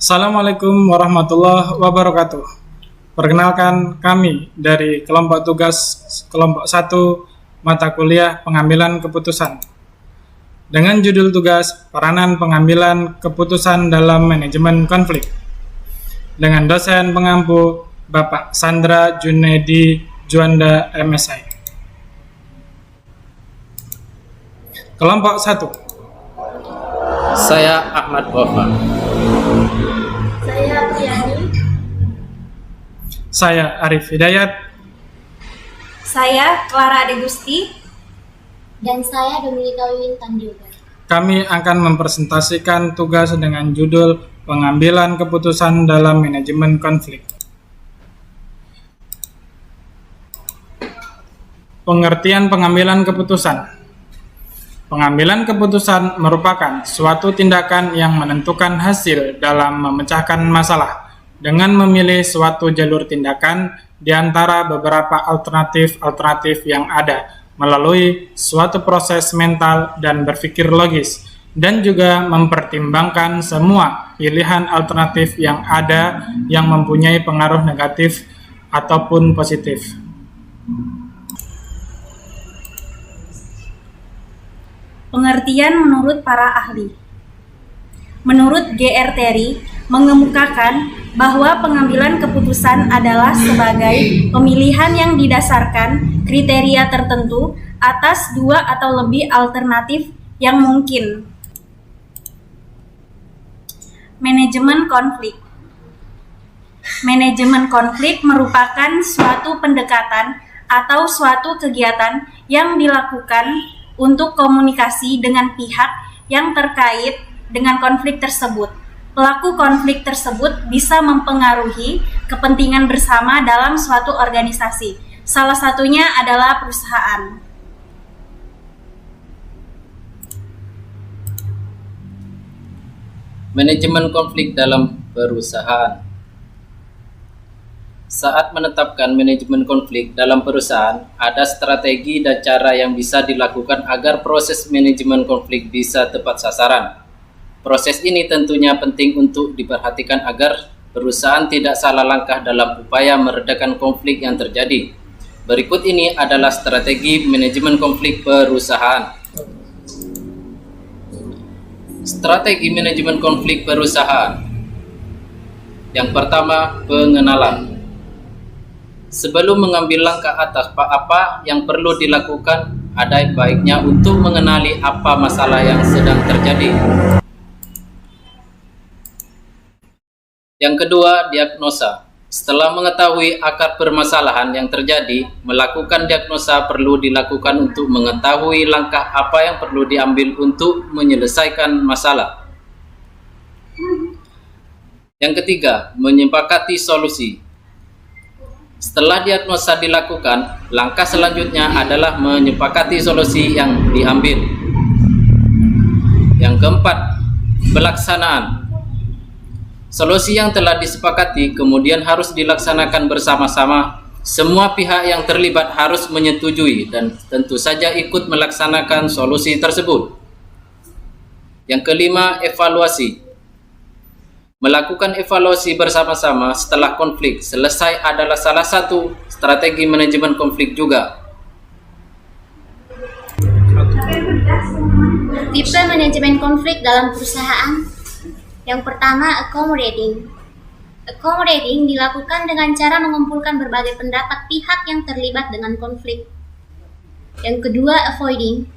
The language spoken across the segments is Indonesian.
Assalamualaikum warahmatullahi wabarakatuh. Perkenalkan, kami dari kelompok tugas kelompok 1 mata kuliah pengambilan keputusan. Dengan judul tugas peranan pengambilan keputusan dalam manajemen konflik. Dengan dosen pengampu Bapak Sandra Junedi Juanda MSI. Kelompok 1. Saya Ahmad Wafa. Saya Priyani. Saya Arif Hidayat. Saya Clara Adegusti. Dan saya Dominika Wiwintan juga. Kami akan mempresentasikan tugas dengan judul pengambilan keputusan dalam manajemen konflik. Pengertian pengambilan keputusan. Pengambilan keputusan merupakan suatu tindakan yang menentukan hasil dalam memecahkan masalah dengan memilih suatu jalur tindakan di antara beberapa alternatif yang ada melalui suatu proses mental dan berpikir logis, dan juga mempertimbangkan semua pilihan alternatif yang ada yang mempunyai pengaruh negatif ataupun positif. Pengertian menurut para ahli. Menurut G.R. Terry, mengemukakan bahwa pengambilan keputusan adalah sebagai pemilihan yang didasarkan kriteria tertentu atas dua atau lebih alternatif yang mungkin. Manajemen konflik. Manajemen konflik merupakan suatu pendekatan atau suatu kegiatan yang dilakukan untuk komunikasi dengan pihak yang terkait dengan konflik tersebut. Pelaku konflik tersebut bisa mempengaruhi kepentingan bersama dalam suatu organisasi. Salah satunya adalah perusahaan. Manajemen konflik dalam perusahaan. Saat menetapkan manajemen konflik dalam perusahaan, ada strategi dan cara yang bisa dilakukan agar proses manajemen konflik bisa tepat sasaran. Proses ini tentunya penting untuk diperhatikan agar perusahaan tidak salah langkah dalam upaya meredakan konflik yang terjadi. Berikut ini adalah strategi manajemen konflik perusahaan. Strategi manajemen konflik perusahaan. Yang pertama, pengenalan. Sebelum mengambil langkah atas apa yang perlu dilakukan, ada baiknya untuk mengenali apa masalah yang sedang terjadi. Yang kedua, diagnosa. Setelah mengetahui akar permasalahan yang terjadi, melakukan diagnosa perlu dilakukan untuk mengetahui langkah apa yang perlu diambil untuk menyelesaikan masalah. Yang ketiga, menyepakati solusi. Setelah diagnosa dilakukan, langkah selanjutnya adalah menyepakati solusi yang diambil. Yang keempat, pelaksanaan. Solusi yang telah disepakati kemudian harus dilaksanakan bersama-sama. Semua pihak yang terlibat harus menyetujui dan tentu saja ikut melaksanakan solusi tersebut. Yang kelima, evaluasi. Melakukan evaluasi bersama-sama setelah konflik selesai adalah salah satu strategi manajemen konflik juga. Tipe manajemen konflik dalam perusahaan. Yang pertama, accommodating. Accommodating dilakukan dengan cara mengumpulkan berbagai pendapat pihak yang terlibat dengan konflik. Yang kedua, avoiding.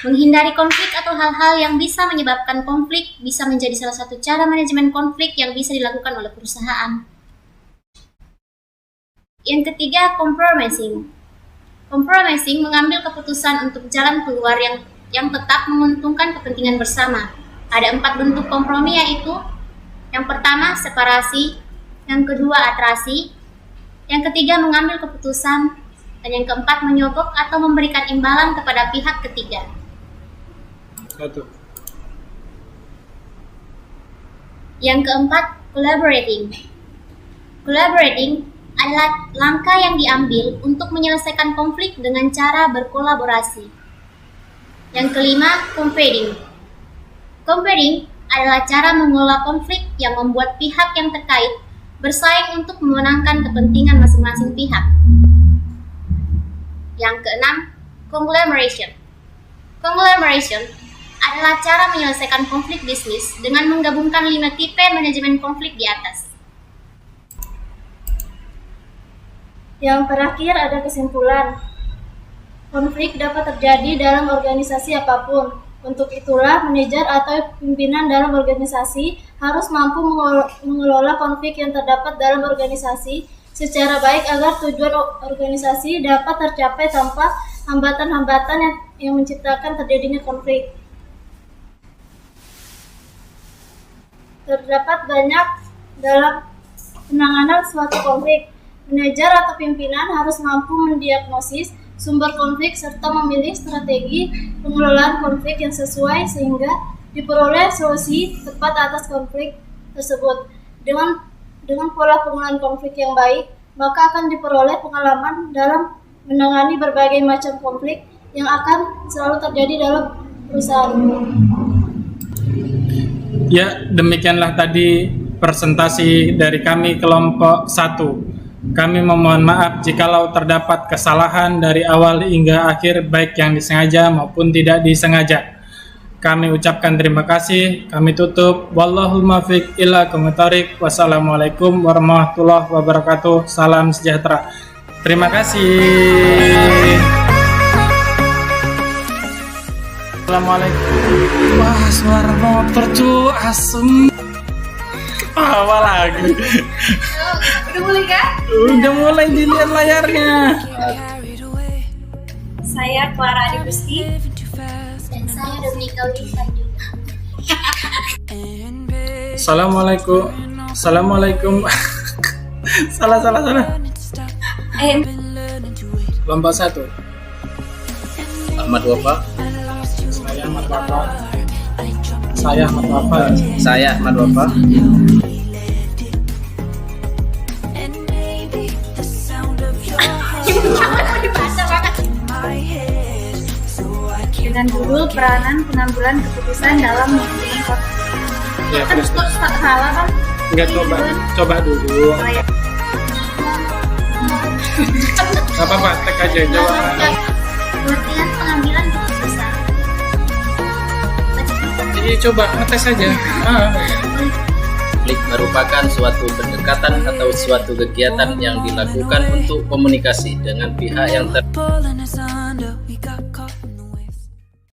Menghindari konflik atau hal-hal yang bisa menyebabkan konflik bisa menjadi salah satu cara manajemen konflik yang bisa dilakukan oleh perusahaan. Yang ketiga, compromising. Compromising mengambil keputusan untuk jalan keluar yang tetap menguntungkan kepentingan bersama. Ada 4 bentuk kompromi, yaitu yang pertama, separasi, yang kedua, atrasi, yang ketiga, mengambil keputusan, dan yang keempat, menyogok atau memberikan imbalan kepada pihak ketiga. Yang keempat, collaborating. Collaborating adalah langkah yang diambil untuk menyelesaikan konflik dengan cara berkolaborasi. Yang kelima, comparing. Comparing adalah cara mengelola konflik yang membuat pihak yang terkait bersaing untuk memenangkan kepentingan masing-masing pihak. Yang keenam, conglomeration. Conglomeration adalah cara menyelesaikan konflik bisnis dengan menggabungkan 5 tipe manajemen konflik di atas. Yang terakhir ada kesimpulan. Konflik dapat terjadi dalam organisasi apapun. Untuk itulah, manajer atau pimpinan dalam organisasi harus mampu mengelola konflik yang terdapat dalam organisasi secara baik agar tujuan organisasi dapat tercapai tanpa hambatan-hambatan yang menciptakan terjadinya konflik. Terdapat banyak dalam penanganan suatu konflik. Manajer atau pimpinan harus mampu mendiagnosis sumber konflik serta memilih strategi pengelolaan konflik yang sesuai sehingga diperoleh solusi tepat atas konflik tersebut. Dengan pola pengelolaan konflik yang baik, maka akan diperoleh pengalaman dalam menangani berbagai macam konflik yang akan selalu terjadi dalam perusahaan. Ya, demikianlah tadi presentasi dari kami kelompok 1. Kami memohon maaf jikalau terdapat kesalahan dari awal hingga akhir, baik yang disengaja maupun tidak disengaja. Kami ucapkan terima kasih. Kami tutup. Wallahul muwaffiq ila aqwamit thoriq. Wassalamualaikum warahmatullahi wabarakatuh. Salam sejahtera. Terima kasih. Assalamualaikum. Wah, suara motor cu, asem. Apa lagi? Udah mulai kan? Udah mulai dilihat layarnya. Saya Clara Adi Gusti. Dan saya Dominika Wisanju. Assalamualaikum. salah. Kelompok 1. Ahmad Wafa. Saya Ahmad Wafa. Dengan judul peranan pengambilan keputusan dalam manajemen konflik. Ya, Kan kok salah kan? Enggak, coba dulu. Oh, ya. Gak apa-apa, tek aja jawaban. Pengertian pengambilan keputusan. Jadi coba ngetes aja. Konflik merupakan suatu pendekatan atau suatu kegiatan yang dilakukan untuk komunikasi dengan pihak yang pulling us under.